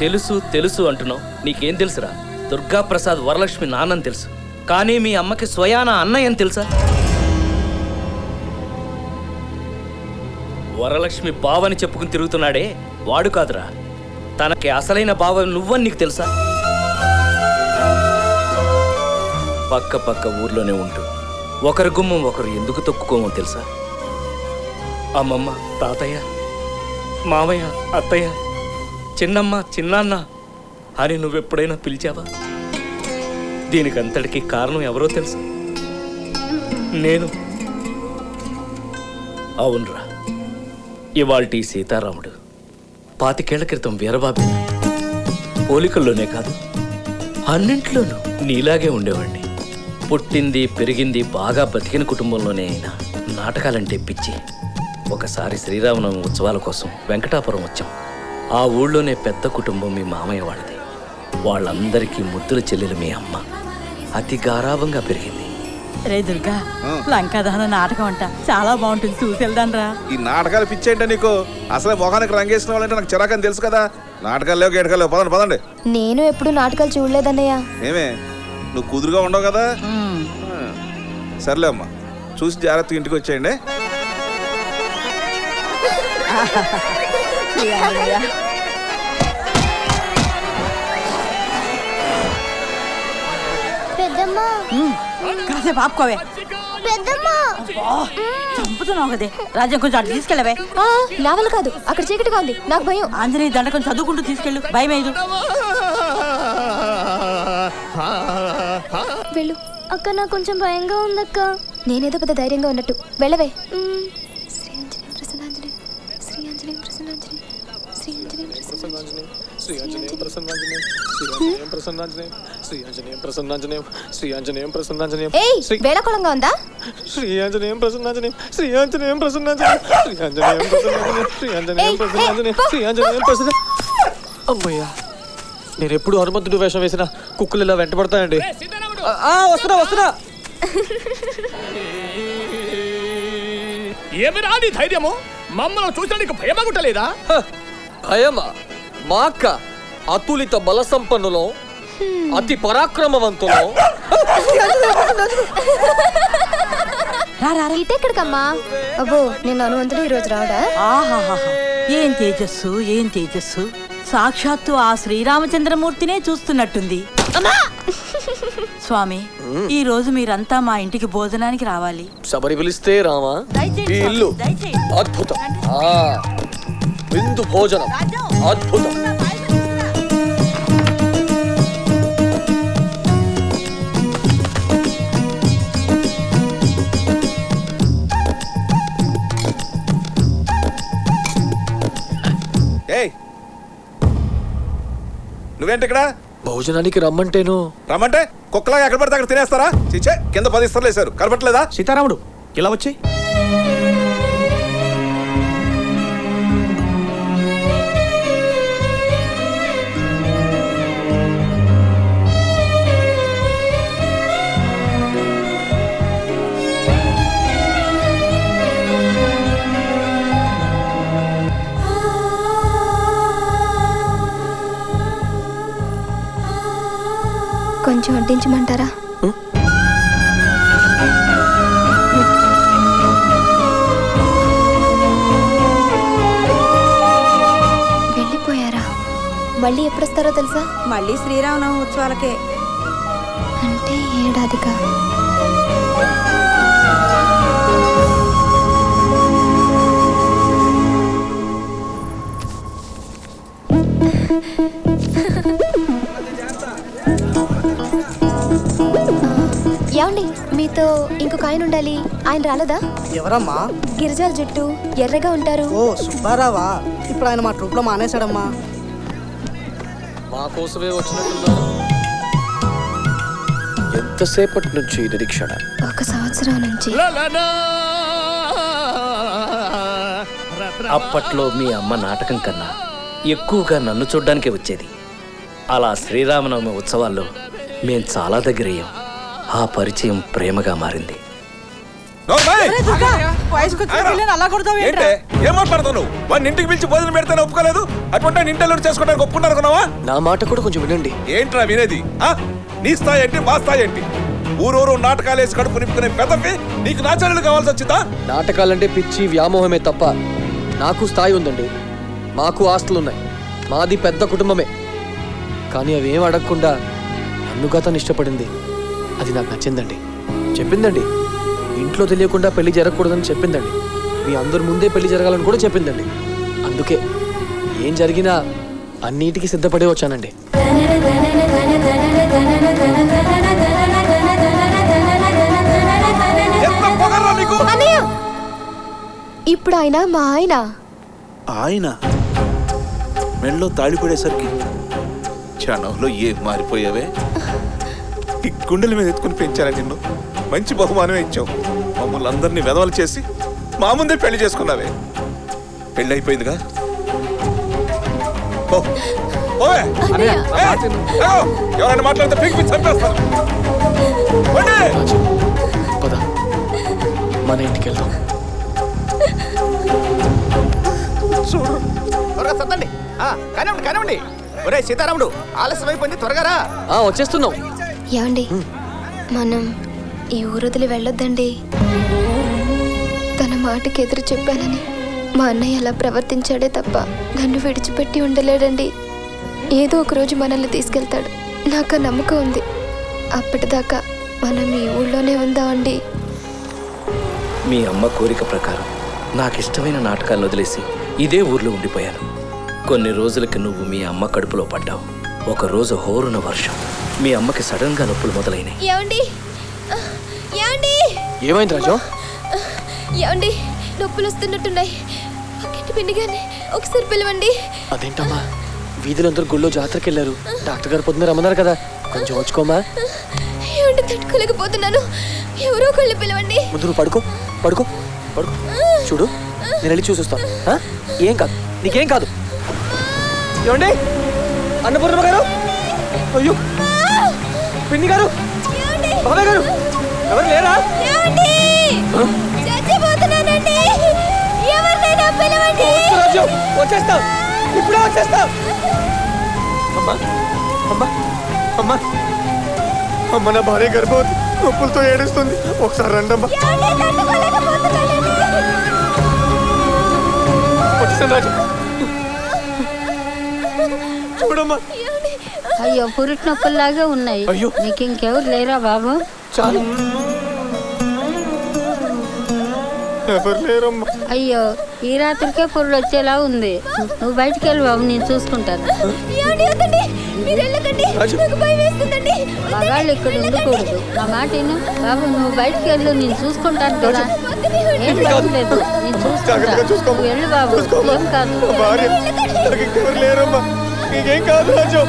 తెలుసు తెలుసు అంటున్నావు. నీకేం తెలుసురా? దుర్గాప్రసాద్ వరలక్ష్మి నాన్నని తెలుసు, కానీ మీ అమ్మకి స్వయాన అన్నయ్య అని తెలుసా? వరలక్ష్మి బావని చెప్పుకుని తిరుగుతున్నాడే వాడు కాదురా, తనకి అసలైన బావ నువ్వని నీకు తెలుసా? పక్క పక్క ఊర్లోనే ఉంటూ ఒకరి గుమ్మం ఒకరు ఎందుకు తొక్కుకోమో తెలుసా? అమ్మమ్మ, తాతయ్య, మామయ్య, అత్తయ్య, చిన్నమ్మ, చిన్నాన్న అని నువ్వెప్పుడైనా పిలిచావా? దీనికంతటికీ కారణం ఎవరో తెలుసా? నేను. అవునరా, ఇవాల్టి సీతారాముడు 25 ఏళ్ల క్రితం వీరబాబు. పోలికల్లోనే కాదు, అన్నింట్లోనూ నీలాగే ఉండేవాడిని. పుట్టింది పెరిగింది బాగా బతికిన కుటుంబంలోనే అయినా నాటకాలంటే పిచ్చి. ఒకసారి శ్రీరామనవమి ఉత్సవాల కోసం వెంకటాపురం వచ్చాం. ఆ ఊళ్ళోనే పెద్ద కుటుంబం మీ మామయ్య వాళ్ళది. వాళ్ళందరికీ ముద్దుల చెల్లెలు మీ అమ్మ. అతి గారాభంగా పెరిగింది. రే దుర్గా, లంకాదహన నాటకం అంట, చాలా బాగుంటుంది, చూసి వెళ్దాంరా. ఈ నాటకాలు పిచ్చేంట నీకు? అసలే మొఖానికి రంగేసిన వాళ్ళంటే నాకు చిరాకని తెలుసు కదా. నాటకాలు లేవు గేటకాలు లేవు, పదండి పదండి. నేను ఎప్పుడు నాటకాలు చూడలేదన్నయ్య. ఏమే, నువ్వు కుదురుగా ఉండవు కదా? సర్లే అమ్మా, చూసి జాగ్రత్తగా ఇంటికి వచ్చేయండి. పెద్దమ్మా, కాసేపు ఆపుకోవే. పెద్దమ్మా, చంపుతున్నావు కదే. రాజ్యం కొంచెం అటు తీసుకెళ్ళవే. నా వల్ల కాదు, అక్కడ చీకటిగా ఉంది, నాకు భయం. ఆంజనేయ దండ కొంచెం చదువుకుంటూ తీసుకెళ్ళు, భయం లేదు. వెళ్ళు అక్క, నాకు కొంచెం భయంగా ఉందక్క. నేనేదో పెద్ద ధైర్యంగా ఉన్నట్టు, వెళ్ళవే. శ్రీ ఆంజనేయ ప్రసన్నాంజనేయ, శ్రీ ఆంజనేయ ప్రసన్నాంజనేయ, శ్రీ ఆంజనేయ ప్రసన్నాంజనేయ, శ్రీ ఆంజనేయ ప్రసన్నాంజనేయ, శ్రీ ఆంజనేయ ప్రసన్నాంజనేయ, శ్రీ ఆంజనేయ ప్రసన్నాంజనేయ. ఏయ్, వేళకోళంగా ఉందా? శ్రీ ఆంజనేయ ప్రసన్నాంజనేయ, శ్రీ ఆంజనేయ ప్రసన్నాంజనేయ, శ్రీ ఆంజనేయ ప్రసన్నాంజనేయ, శ్రీ ఆంజనేయ ప్రసన్నాంజనేయ, శ్రీ ఆంజనేయ ప్రసన్న. అమ్మయ్యా, నేను ఎప్పుడు హనుమంతుడు వేషం వేసిన కుక్కలు ఇలా వెంటబడతాయండి. వస్తున్నా వస్తున్నా. ఏమి రాని ధైర్యము? మమ్మల్ని చూసడానికి భయమగుట్టలేదా? భయమా? మా అక్క అతులిత బల సంపన్నులో, అతి పరాక్రమవంతులో. ఇటెక్కడికమ్మా? అబ్బో, నేను హనుమంతుడు ఈరోజు రావడా? ఆహాహా, ఏం తేజస్సు, ఏం తేజస్సు! సాక్షాత్తు ఆ శ్రీరామచంద్రమూర్తినే చూస్తున్నట్టుంది. స్వామి, ఈ రోజు మీరంతా మా ఇంటికి భోజనానికి రావాలి. శబరి పిలిస్తే రామా? ఈ ఇల్లు అద్భుతం, విందు భోజనం అద్భుతం. ఏయ్, నువ్వేంటి ఇక్కడ? భోజనానికి రమ్మంటేను. రమ్మంటే కుక్కలాగా ఎక్కడ పడితే అక్కడ తినేస్తారా? చిచ్చే, కింద 10 ఇస్తర్లు వేశారు, కనపట్లేదా? సీతారాముడు ఇలా వచ్చి కొంచెం వడ్డించమంటారా? వెళ్ళిపోయారా? మళ్ళీ ఎప్పుడొస్తారో తెలుసా? మళ్ళీ శ్రీరామనవమి ఉత్సవాలకే. అంటే ఏడాదిగా. ఏమండి, మీతో ఇంకొక ఆయన ఉండాలి. ఆయన రాలేదా? ఎవరమ్మా? గిరిజాల జుట్టు, ఎర్రగా ఉంటారు. ఓ సుబ్బారావా? ఇప్పుడు ఆయన మా ట్రూప్ లో మానేశాడమ్మా. మా కోసమే వచ్చినట్టున్నారు. ఎంతసేపటి నుంచి నిరీక్షణ? 1 సంవత్సరం నుంచి. అప్పట్లో మీ అమ్మ నాటకం కన్నా ఎక్కువగా నన్ను చూడ్డానికే వచ్చేది. అలా శ్రీరామనవమి ఉత్సవాల్లో మేం చాలా దగ్గరయ్యాం. ఆ పరిచయం ప్రేమగా మారింది. అలా కొడతావు ఏంటే ఏం మాట్లాడతావు నువ్వు? వాడిని ఇంటికి పిలిచి భోజనం పెడితేనే ఒప్పుకోలేదు, అటువంటి ఇంటర్లో చేసుకోవడానికి ఒప్పుకున్నారుకున్నావా? నా మాట కూడా కొంచెం వినండి. ఏంట్రా వినేది? నీ స్థాయి ఏంటి, మా స్థాయి ఏంటి? ఊరూరు నాటకాలు వేసి కడుపు నింపుకునే పెదవి నీకు నాచరులు కావాల్సి వచ్చిందా? నాటకాలంటే పిచ్చి వ్యామోహమే తప్ప నాకు స్థాయి ఉందండి. మాకు ఆస్తులున్నాయి, మాది పెద్ద కుటుంబమే. కానీ అవేం అడగకుండా నన్నుగా తను ఇష్టపడింది. అది నాకు నచ్చిందండి. చెప్పిందండి ఇంట్లో తెలియకుండా పెళ్లి జరగకూడదని చెప్పిందండి. మీ అందరి ముందే పెళ్లి జరగాలని కూడా చెప్పిందండి. అందుకే ఏం జరిగినా అన్నిటికీ సిద్ధపడే వచ్చానండి. ఇప్పుడు ఆయన మా ఆయన మెళ్ళలో తాళిపడేసరికి క్షణంలో ఏం మారిపోయావే. ఈ గుండెల మీద ఎత్తుకుని పెంచారా నిన్ను? మంచి బహుమానమే ఇచ్చావు. మమ్మల్ని అందరినీ వెదవలు చేసి మా ముందే పెళ్లి చేసుకున్నావే. పెళ్లి అయిపోయిందిగా. ఎవరైనా మాట్లాడితే పీకి చంపేస్తాను. పద మన ఇంటికి వెళ్దాం. చూడు సత్తండి, కానివ్వండి. ఒరే సీతారాముడు, ఆలస్యం అయిపోయింది, త్వరగా రా. వచ్చేస్తున్నాం. ఏమండి, మనం ఈ ఊరొదిలి వెళ్ళొద్దండి. తన మాటకి ఎదురు చెప్పానని మా అన్నయ్య అలా ప్రవర్తించాడే తప్ప నన్ను విడిచిపెట్టి ఉండలేడండి. ఏదో ఒక రోజు మనల్ని తీసుకెళ్తాడు, నాకు నమ్మకం ఉంది. అప్పటిదాకా మనం ఈ ఊళ్ళోనే ఉందామండి. మీ అమ్మ కోరిక ప్రకారం నాకు ఇష్టమైన నాటకాలను వదిలేసి ఇదే ఊర్లో ఉండిపోయాను. కొన్ని రోజులకి నువ్వు మీ అమ్మ కడుపులో పడ్డావు. ఒక రోజు హోరున వర్షం, మీ అమ్మకి సడన్ గా నొప్పులు మొదలైనాయి. ఏమైంది రాజు? ఏమండి, నొప్పులు వస్తున్నట్టున్నాయి. పిండిగానే ఒకసారి పిలవండి. అదేంటమ్మా, వీధులందరూ గుళ్ళో జాతరకి వెళ్ళారు. డాక్టర్ గారు పొద్దున్న రమ్మన్నారు కదా, కొంచెం వచ్చుకోమా. ఏమండి, తట్టుకోలేకపోతున్నాను. ఎవరో ఒకళ్ళు పిలవండి. ముందు నువ్వు పడుకో పడుకో పడుకో. చూడు, నేను వెళ్ళి చూసొస్తాను. ఏం కాదు, నీకేం కాదు. ఏమండి, అన్నపూర్ణమ్మ గారు, అయ్యో పిన్ని గారు, బాబాయ్ గారు, ఎవరు లేరా? వచ్చేస్తాం, ఇప్పుడే వచ్చేస్తాం. అమ్మా అమ్మా అమ్మా అమ్మ, నా భార్య గర్భవతి, నొప్పులతో ఏడుస్తుంది. ఒకసారి రండమ్మా. వచ్చేసాను రాజు, చూడమ్మా. అయ్యో, పురిటి నొప్పుల్లాగే ఉన్నాయి. అయ్యో, నీకు ఇంకెవరు లేరా బాబు? చాలు, ఎవరు లేరమ్మా. అయ్యో, ఈ రాత్రికే పురుడు వచ్చేలా ఉంది. నువ్వు బయటికి వెళ్ళి బాబు, నేను చూసుకుంటాను. మగాళ్ళు ఇక్కడ ఉండకూడదు. నా మాట విను బాబు, నువ్వు బయటికి వెళ్ళు, నేను చూసుకుంటాను కదా. ఏం కాదు, లేదు, నేను చూసుకుంటాను. నువ్వు వెళ్ళు బాబు, ఏం కాదు. ఎవరు లేరమ్మా, నీకేం కాదు రాజు.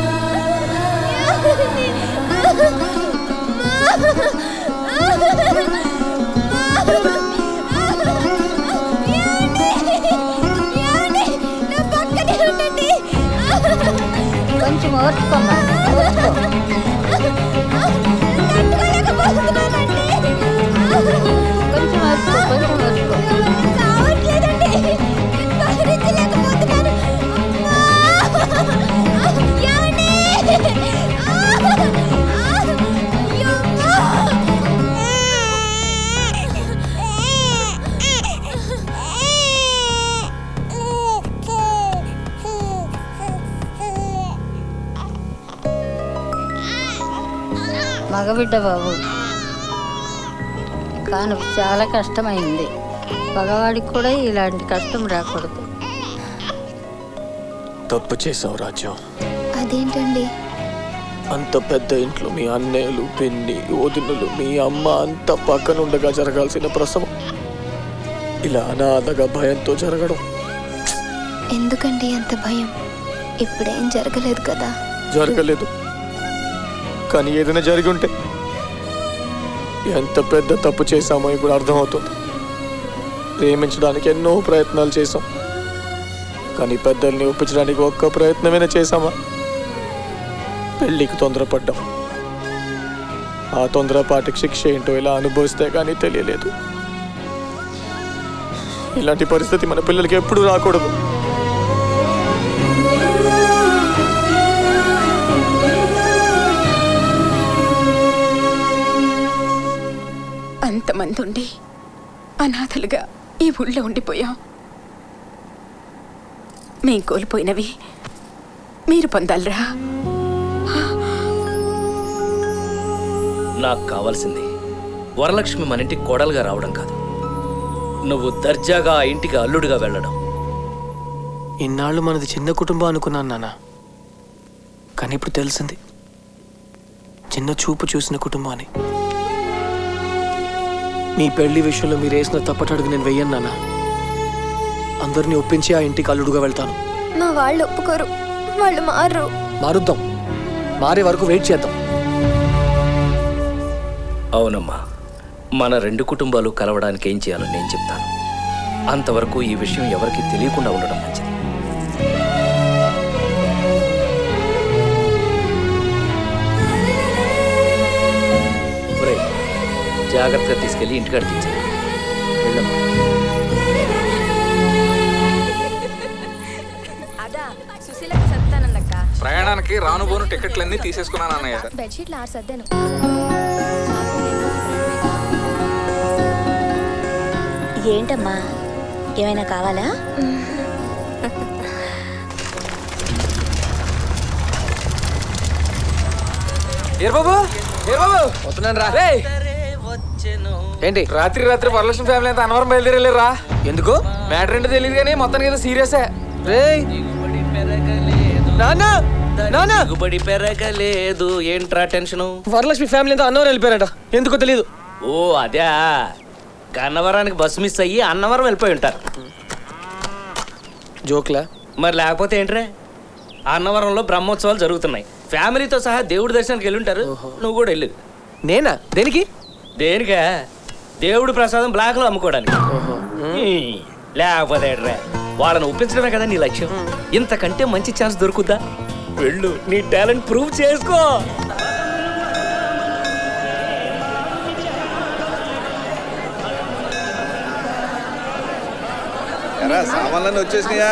కొంచెం ఓర్చుకోమ్మా, ఓర్చుకో. కొంచెం ఓర్చుకో, కొంచెం ఓర్చుకో. మగబిడ్డ బాబు, కానీ చాలా కష్టమైంది. మగవాడికి కూడా ఇలాంటి కష్టం రాకూడదు. తప్పు చేసావు రాజ్యం. అదేంటండి? అంత పెద్ద ఇంట్లో మీ అన్నయ్యలు, పిన్ని, వదినులు, మీ అమ్మ అంత పక్కనుండగా జరగాల్సిన ప్రసవం ఇలా అనాథగా భయంతో జరగడం. ఎందుకండి అంత భయం? ఇప్పుడేం జరగలేదు కదా. జరగలేదు, కానీ ఏదైనా జరిగి ఉంటే ఎంత పెద్ద తప్పు చేశామో ఇప్పుడు అర్థమవుతుంది. ప్రేమించడానికి ఎన్నో ప్రయత్నాలు చేశాం, కానీ పెద్దల్ని ఒప్పించడానికి ఒక్క ప్రయత్నమైనా చేశామా? పెళ్ళికి తొందరపడ్డాం. ఆ తొందరపాటికి శిక్ష ఏంటో ఇలా అనుభవిస్తే కానీ తెలియలేదు. ఇలాంటి పరిస్థితి మన పిల్లలకి ఎప్పుడూ రాకూడదు. అంతమంది ఉండి అనాథలుగా ఈ ఊళ్ళో ఉండిపోయాం. మేం కోల్పోయినవి మీరు పొందాలరా. నాకు కావాల్సింది వరలక్ష్మి మన ఇంటికి కోడలుగా రావడం కాదు, నువ్వు దర్జాగా ఆ ఇంటికి అల్లుడిగా వెళ్ళడం. ఇన్నాళ్ళు మనది చిన్న కుటుంబం అనుకున్నాను నాన్న, కానీ ఇప్పుడు తెలిసింది చిన్న చూపు చూసిన కుటుంబం అని. మీ పెళ్లి విషయంలో మీరు వేసిన తప్పటడుగు నేను వెయ్యను నాన్న. అందరినీ ఒప్పించి ఆ ఇంటికి అల్లుడుగా వెళ్తాను. మా వాళ్ళు ఒప్పుకోరు, వాళ్ళు మారు. మారుద్దాం, మారే వరకు వెయిట్ చేద్దాం. అవునమ్మా, మన రెండు కుటుంబాలు కలవడానికి ఏం చేయాలో నేను చెప్తాను. అంతవరకు ఈ విషయం ఎవరికి తెలియకుండా ఉండడం మంచిది. ఒరేయ్, జాగ్రత్తగా తీసుకెళ్ళి ఇంటికాడ దించాలి. వెళ్ళమ్మా. ప్రయాణానికి రానుబోను టికెట్లన్నీ తీసేసుకున్నాను అన్నయ్య. బెడ్షీట్లు 6 సర్దాను. ఏంటమ్మా, ఏమైనా కావాలా? వస్తున్నాను రా. ఏంటి రాత్రి వరలక్ష్మి ఫ్యామిలీ అంతా అన్నవరం బయలుదేరేలేరా? ఎందుకు? మ్యాటర్ ఏంటో తెలియదు కానీ మొత్తానికి ఏదో సీరియసే. రేయ్ నాన్న, నాన్న, దిగుబడి పెరగలేదు. ఏంట్రా టెన్షను? వరలక్ష్మి ఫ్యామిలీ అంతా అన్నవరం వెళ్ళిపోయారట, ఎందుకో తెలియదు. ఓ అదే, గన్నవరానికి బస్సు మిస్ అయ్యి అన్నవరం వెళ్ళిపోయి ఉంటారు. జోక్లా? మరి లేకపోతే ఏంట్రా, అన్నవరంలో బ్రహ్మోత్సవాలు జరుగుతున్నాయి. ఫ్యామిలీతో సహా దేవుడి దర్శనానికి వెళ్ళి ఉంటారు. నువ్వు కూడా వెళ్ళు. నేనా? దేనికి? దేనికా? దేవుడి ప్రసాదం బ్లాక్ లో అమ్ముకోవడానికి. లేకపోతే ఏంట్రా, వాళ్ళని ఒప్పించడమే కదా నీ లక్ష్యం. ఇంతకంటే మంచి ఛాన్స్ దొరుకుద్దా? వెళ్ళు, నీ టాలెంట్ ప్రూవ్ చేసుకో. సామాన్లన్నీ వచ్చేసినాయా?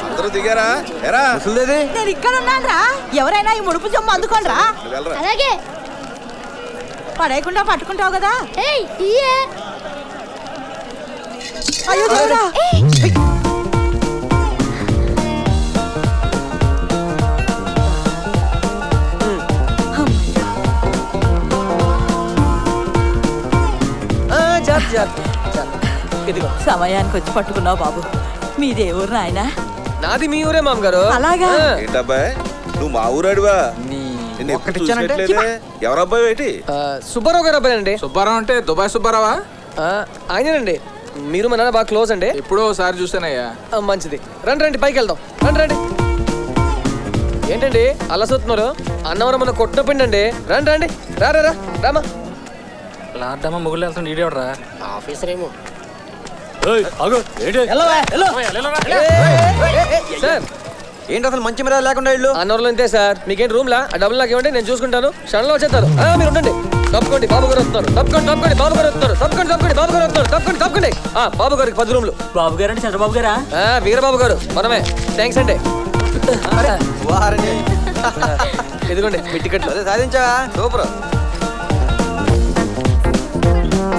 అందరూ దిగారా? ఎరా నేను ఇక్కడ ఉన్నాను రా. ఎవరైనా ఈ ముడుపు జమ్ము అందుకోండి రా. అలాగే పడేయకుండా పట్టుకుంటావు కదా. ఏయ్ ఇయే. అయ్యో దేవుడా. సమయానికి వచ్చి పట్టుకున్నావు బాబు. మీదే ఊరు నాయనా? నాది మీ ఊరే మామగారు. అలాగా? ఏంటబ్బాయి, నువ్వు మా ఊరాడివా? ఎవరబ్బాయి ఏంటి? సుబ్బారావు గారు అబ్బాయి అండి. సుబ్బారావు అంటే దుబాయ్ సుబ్బారావా? ఆయనేనండి. మీరు మా నాన్న బాగా క్లోజ్ అండి. ఎప్పుడో ఒకసారి చూసానయ్యా. మంచిది, రండి రండి, పైకి వెళ్దాం. రండి రండి. ఏంటండి అలా చూస్తున్నారు? అన్నవరం మన కొట్టిన పిండి అండి. రండి రండి, రా రా రామా. లాడ్డమ్మ ముగ్గులు వెళ్తాను. ఈడేవడరా? ఆఫీసర్ ఏమో. సార్ ఏంటి అసలు మంచి మీద లేకుండా ఇల్లు? అన్నవరంలో ఇంతే సార్. మీకేంటి రూమ్ లా? ఆ డబ్బులు నాకు ఇవ్వండి, నేను చూసుకుంటాను. క్షణంలో వచ్చేస్తారు. మీరు ఉండండి. తప్పుకోండి, బాబు గారు వస్తున్నారు. తప్పుకోండి తప్పుకోండి, బాబు గారు వస్తున్నారు. తప్పుకోండి తప్పుకోండి, బాబు గారు వస్తున్నారు. తప్పుకోండి తప్పుకోండి. బాబు గారికి 10 రూమ్లు. బాబు గారు అంటే చంద్రబాబు గారా? వీరబాబు గారు మనమే. థ్యాంక్స్ అండి. ఇదిగోండి మీ టికెట్లు. సాధించావా? సూపర్.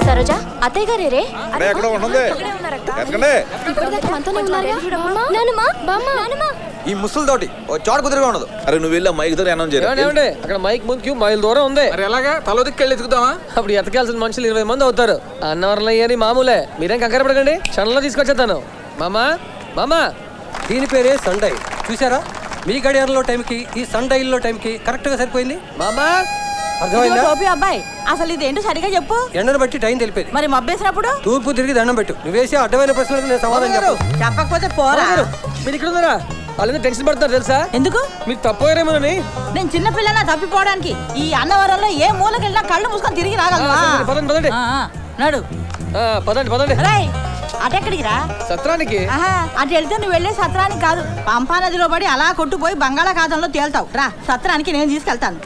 సరోజా, అత్తయ్య గారే రే. ఎక్కడ ఉంటుంది? ఎక్కడే? ఇప్పటిదాకా మనతోనే ఉన్నారుగా. నానమ్మ, బామ్మ, నానమ్మ. ఈ ముసలితోటి ఓ చోట కుదురుగా ఉండదు. అరే నువ్వు వెళ్ళి మైక్ దగ్గర అనౌన్స్ చేయాలి. ఏమండి, అక్కడ మైక్ ముందుకు మైల్ దూరం ఉంది. మరి ఎలాగా? తలో దిక్కెళ్ళి ఎత్తుకుతావా? అప్పుడు ఎతకాల్సిన మనుషులు 20 మంది అవుతారు. అన్నవరంలో అయ్యని మామూలే. మీరేం కంగారు పడకండి, క్షణంలో తీసుకొచ్చేస్తాను. మామా మామా, దీని పేరే సన్ డైల్. చూసారా, మీ గడియారంలో టైంకి ఈ సన్ డైల్లో టైంకి కరెక్ట్గా సరిపోయింది. మామా అర్థమైందా? గోపి అబ్బాయి, అసలు ఇదేంటో సరిగా చెప్పు. ఎండను బట్టి టైం తెలిపేది. మరి మబ్బేసినప్పుడు తూర్పు తిరిగి దండం పెట్టు. నువ్వేసి అడ్డమైన ప్రశ్నలకు నేను సమాధానం చెప్పు. చెప్పకపోతే పోరా. మీరు ఇక్కడ ఉన్నారా? వాళ్ళంతా టెన్షన్ పడుతున్నారు తెలుసా? ఎందుకు? మీరు తప్పోయారేమోనని. నేను చిన్న పిల్లనా తప్పిపోవడానికి? ఈ అన్నవరంలో ఏ మూలకెళ్ళినా కళ్ళు మూసుకొని తిరిగి రాగలవా? పదండి పదండి. నడు. పదండి పదండి. అటెక్కడికి రా? సత్రానికి. అటు వెళ్తే నువ్వు వెళ్ళే సత్రానికి కాదు, పంపా నదిలో పడి అలా కొట్టుపోయి బంగాళాఖాతంలో తేల్తావు. రా, సత్రానికి నేను తీసుకెళ్తాను.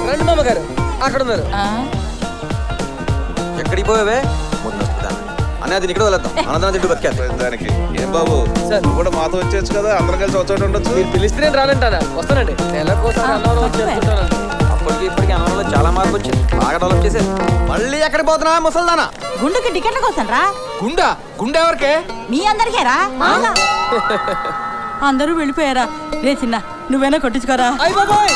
రండి మామగారు, అక్కడ ఉన్నారు. ఎక్కడికి పోయావే అనే అది ఇక్కడ వదిలేద్దాం అనంతరం తింటూ బతికేస్తాను దానికి ఏం బాబు నువ్వు కూడా మాతో వచ్చేచ్చు కదా, అందరం కలిసి వచ్చేట ఉండొచ్చు. మీరు పిలిస్తే నేను రానంటారా? వస్తానండి. నెలకోసారి అన్నంలో వచ్చేస్తుంటానండి. అప్పటికి ఇప్పటికి అన్నంలో చాలా మార్పు వచ్చింది, బాగా డెవలప్ చేశారు. మళ్ళీ ఎక్కడికి పోతున్నా ముసల్దానా? గుండుకి టికెట్ల కోసం రా. గుండె ఎవరికే? మీ అందరికేరా? అందరూ వెళ్ళిపోయారా? రే చిన్న నువ్వేనా కొట్టించుకోరా. అయ్య బాబోయ్